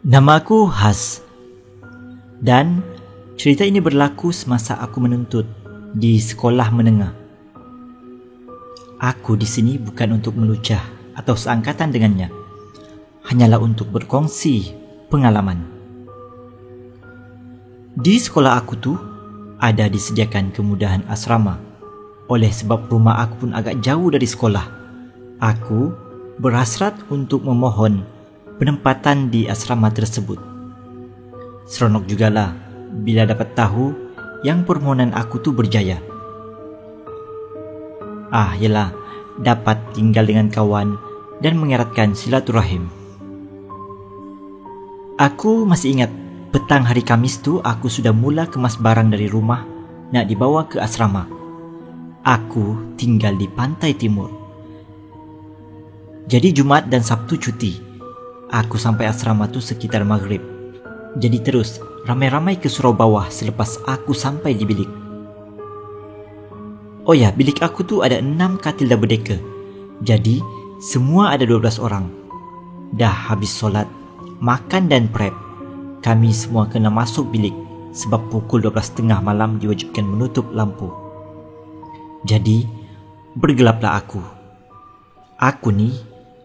Namaku Has, dan cerita ini berlaku semasa aku menuntut di sekolah menengah. Aku di sini bukan untuk melucah atau seangkatan dengannya, hanyalah untuk berkongsi pengalaman. Di sekolah aku tuh ada disediakan kemudahan asrama. Oleh sebab rumah aku pun agak jauh dari sekolah, aku berhasrat untuk memohon penempatan di asrama tersebut. Seronok jugalah bila dapat tahu yang permohonan aku tu berjaya. Yelah, dapat tinggal dengan kawan dan mengeratkan silaturahim. Aku masih ingat petang hari Kamis tu aku sudah mula kemas barang dari rumah nak dibawa ke asrama. Aku tinggal di pantai timur. Jadi Jumaat dan Sabtu cuti. Aku sampai asrama tu sekitar maghrib. Jadi terus ramai-ramai ke surau bawah selepas aku sampai di bilik. Oh ya, bilik aku tu ada 6 katil double decker. Jadi semua ada 12 orang. Dah habis solat, makan dan prep, kami semua kena masuk bilik sebab pukul 12.30 malam diwajibkan menutup lampu. Jadi bergelaplah aku. Aku ni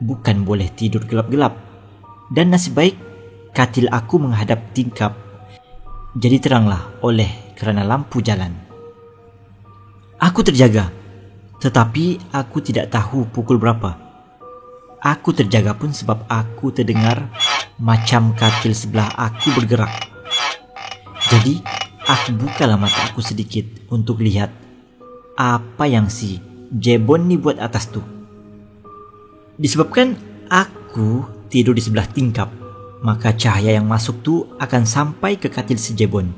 bukan boleh tidur gelap-gelap. Dan nasib baik katil aku menghadap tingkap, jadi teranglah oleh kerana lampu jalan. Aku terjaga, tetapi aku tidak tahu pukul berapa. Aku terjaga pun sebab aku terdengar macam katil sebelah aku bergerak. Jadi aku bukalah mata aku sedikit untuk lihat apa yang si Jebon ni buat atas tu. Disebabkan aku tidur di sebelah tingkap, maka cahaya yang masuk tu akan sampai ke katil si Jebon.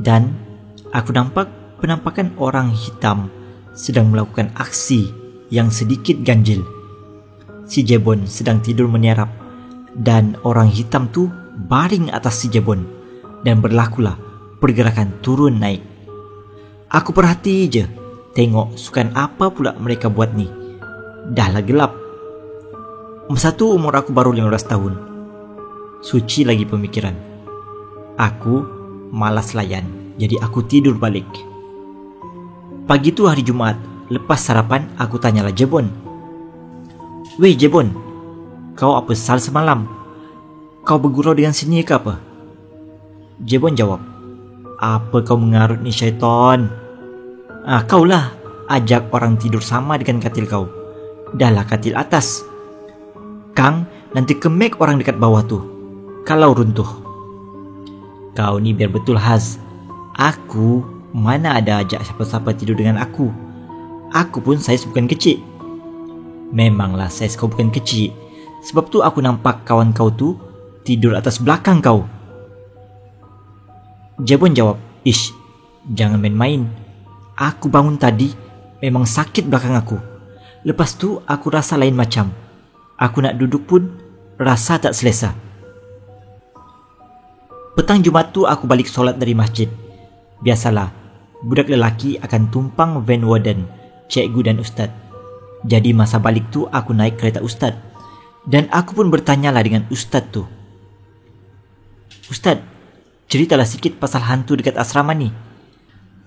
Dan aku nampak penampakan orang hitam sedang melakukan aksi yang sedikit ganjil. Si Jebon sedang tidur meniarap dan orang hitam tu baring atas si Jebon dan berlakulah pergerakan turun naik. Aku perhati je, tengok sukan apa pula mereka buat ni. Dahlah gelap. Masa tu umur aku baru 15 tahun. Suci lagi pemikiran. Aku malas layan, jadi aku tidur balik. Pagi tu hari Jumaat, lepas sarapan aku tanyalah Jebon. Weh Jebon, kau apa sal semalam? Kau bergurau dengan sini ke apa? Jebon jawab, apa kau mengarut ni syaitan? Kau lah ajak orang tidur sama dengan katil kau. Dahlah katil atas. Kang, nanti kemek orang dekat bawah tu kalau runtuh. Kau ni biar betul Haz. Aku mana ada ajak siapa-siapa tidur dengan aku. Aku pun saiz bukan kecil. Memanglah saiz kau bukan kecil, sebab tu aku nampak kawan kau tu tidur atas belakang kau. Jebon jawab, ish, jangan main-main. Aku bangun tadi memang sakit belakang aku. Lepas tu aku rasa lain macam. Aku nak duduk pun rasa tak selesa. Petang Jumaat tu aku balik solat dari masjid. Biasalah, budak lelaki akan tumpang van warden, cikgu dan ustaz. Jadi masa balik tu aku naik kereta ustaz. Dan aku pun bertanyalah dengan ustaz tu. Ustaz, ceritalah sikit pasal hantu dekat asrama ni.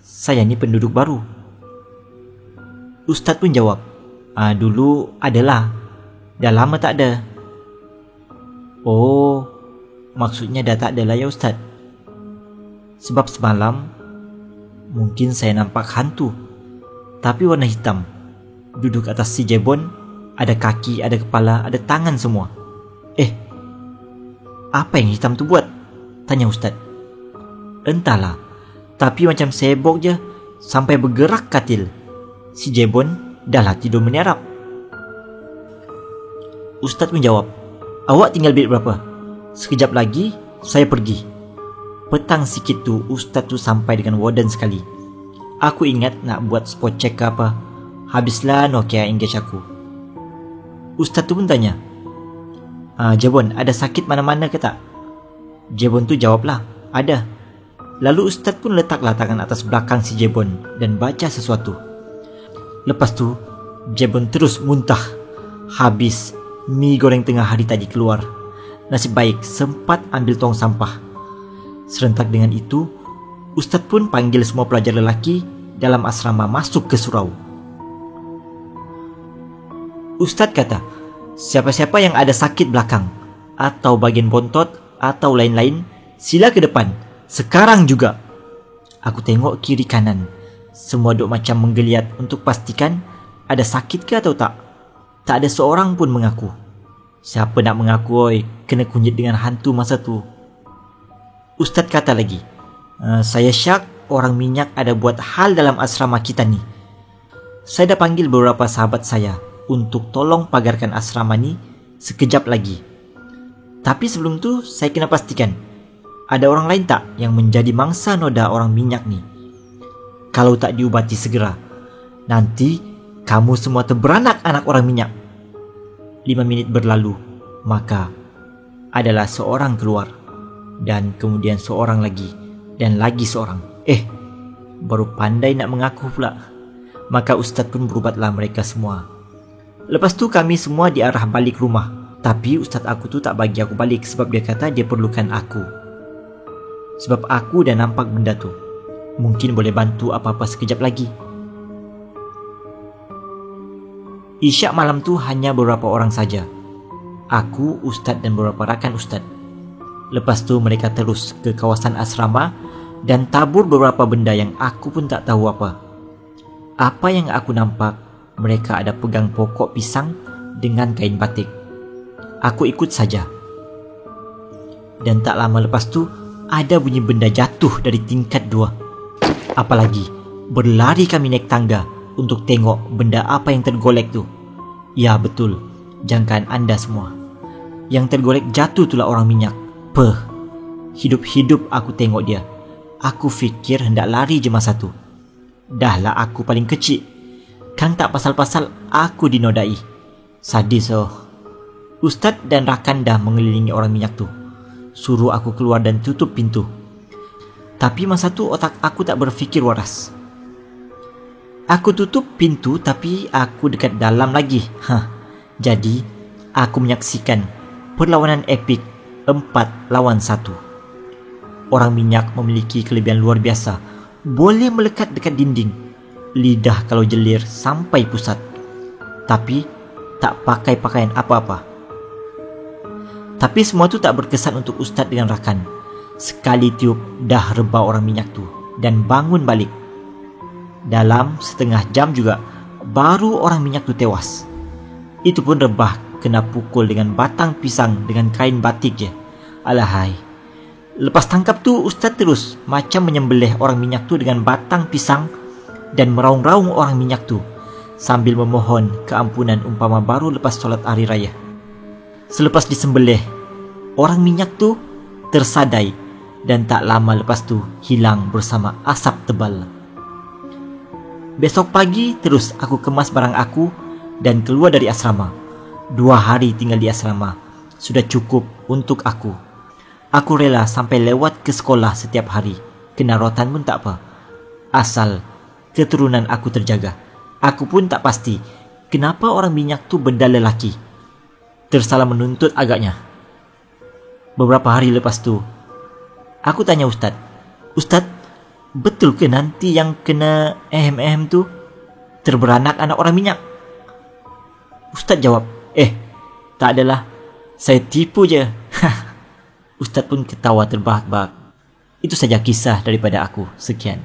Saya ni penduduk baru. Ustaz pun jawab, dulu adalah. Dah lama tak ada. Oh, maksudnya dah tak ada lah ya Ustaz. Sebab semalam mungkin saya nampak hantu, tapi warna hitam. Duduk atas si Jebon, ada kaki, ada kepala, ada tangan semua. Apa yang hitam tu buat? Tanya Ustaz. Entahlah, tapi macam sebok je sampai bergerak katil. Si Jebon dahlah tidur meniarap. Ustaz pun jawab, awak tinggal bilik berapa? Sekejap lagi saya pergi. Petang sikit tu ustaz tu sampai dengan warden sekali. Aku ingat nak buat spot check ke apa. Habislah Nokia engage aku. Ustaz tu pun tanya, Jebon, ada sakit mana-mana ke tak? Jebon tu jawablah, ada. Lalu ustaz pun letaklah tangan atas belakang si Jebon dan baca sesuatu. Lepas tu Jebon terus muntah. Habis mi goreng tengah hari tadi keluar. Nasib baik sempat ambil tong sampah. Serentak dengan itu, Ustaz pun panggil semua pelajar lelaki dalam asrama masuk ke surau. Ustaz kata, siapa-siapa yang ada sakit belakang atau bagian bontot atau lain-lain, sila ke depan, sekarang juga. Aku tengok kiri kanan, semua duk macam menggeliat untuk pastikan ada sakit ke atau tak. Tak ada seorang pun mengaku. Siapa nak mengaku oi, kena kunyit dengan hantu masa tu. Ustaz kata lagi, saya syak orang minyak ada buat hal dalam asrama kita ni. Saya dah panggil beberapa sahabat saya untuk tolong pagarkan asrama ni sekejap lagi. Tapi sebelum tu saya kena pastikan ada orang lain tak yang menjadi mangsa noda orang minyak ni. Kalau tak diubati segera, nanti kamu semua terberanak anak orang minyak. 5 minit berlalu, maka adalah seorang keluar, dan kemudian seorang lagi, dan lagi seorang. Baru pandai nak mengaku pula. Maka Ustaz pun berubatlah mereka semua. Lepas tu kami semua diarah balik rumah. Tapi Ustaz aku tu tak bagi aku balik sebab dia kata dia perlukan aku. Sebab aku dah nampak benda tu. Mungkin boleh bantu apa-apa sekejap lagi. Isyak malam tu hanya beberapa orang saja. Aku, Ustaz dan beberapa rakan Ustaz. Lepas tu mereka terus ke kawasan asrama dan tabur beberapa benda yang aku pun tak tahu apa. Apa yang aku nampak, mereka ada pegang pokok pisang dengan kain batik. Aku ikut saja. Dan tak lama lepas tu, ada bunyi benda jatuh dari tingkat 2. Apalagi, berlari kami naik tangga untuk tengok benda apa yang tergolek tu. Ya betul, jangkaan anda semua. Yang tergolek jatuh itulah orang minyak. Hidup-hidup aku tengok dia. Aku fikir hendak lari je masa tu. Dahlah aku paling kecil. Kan tak pasal-pasal aku dinodai. Sadis oh. Ustaz dan rakan dah mengelilingi orang minyak tu. Suruh aku keluar dan tutup pintu. Tapi masa tu otak aku tak berfikir waras. Aku tutup pintu tapi aku dekat dalam lagi. Jadi aku menyaksikan perlawanan epik 4 lawan 1. Orang minyak memiliki kelebihan luar biasa. Boleh melekat dekat dinding. Lidah kalau jelir sampai pusat. Tapi tak pakai pakaian apa-apa. Tapi semua tu tak berkesan untuk Ustaz dengan rakan. Sekali tiup dah reba orang minyak tu dan bangun balik. Dalam setengah jam juga baru orang minyak tu tewas. Itu pun rebah kena pukul dengan batang pisang dengan kain batik je. Alahai. Lepas tangkap tu Ustaz terus macam menyembelih orang minyak tu dengan batang pisang dan meraung-raung orang minyak tu sambil memohon keampunan umpama baru lepas solat hari raya. Selepas disembelih, orang minyak tu tersadai dan tak lama lepas tu hilang bersama asap tebal. Besok pagi terus aku kemas barang aku dan keluar dari asrama. 2 hari tinggal di asrama sudah cukup untuk aku. Aku rela sampai lewat ke sekolah setiap hari. Kena rotan pun tak apa. Asal keturunan aku terjaga. Aku pun tak pasti kenapa orang minyak tu benda lelaki. Tersalah menuntut agaknya. Beberapa hari lepas tu, aku tanya Ustaz, Ustaz, betul ke nanti yang kena ehem-ehem tu terberanak anak orang minyak? Ustaz jawab, tak adalah, saya tipu je. Ustaz pun ketawa terbahak-bahak. Itu saja kisah daripada aku. Sekian.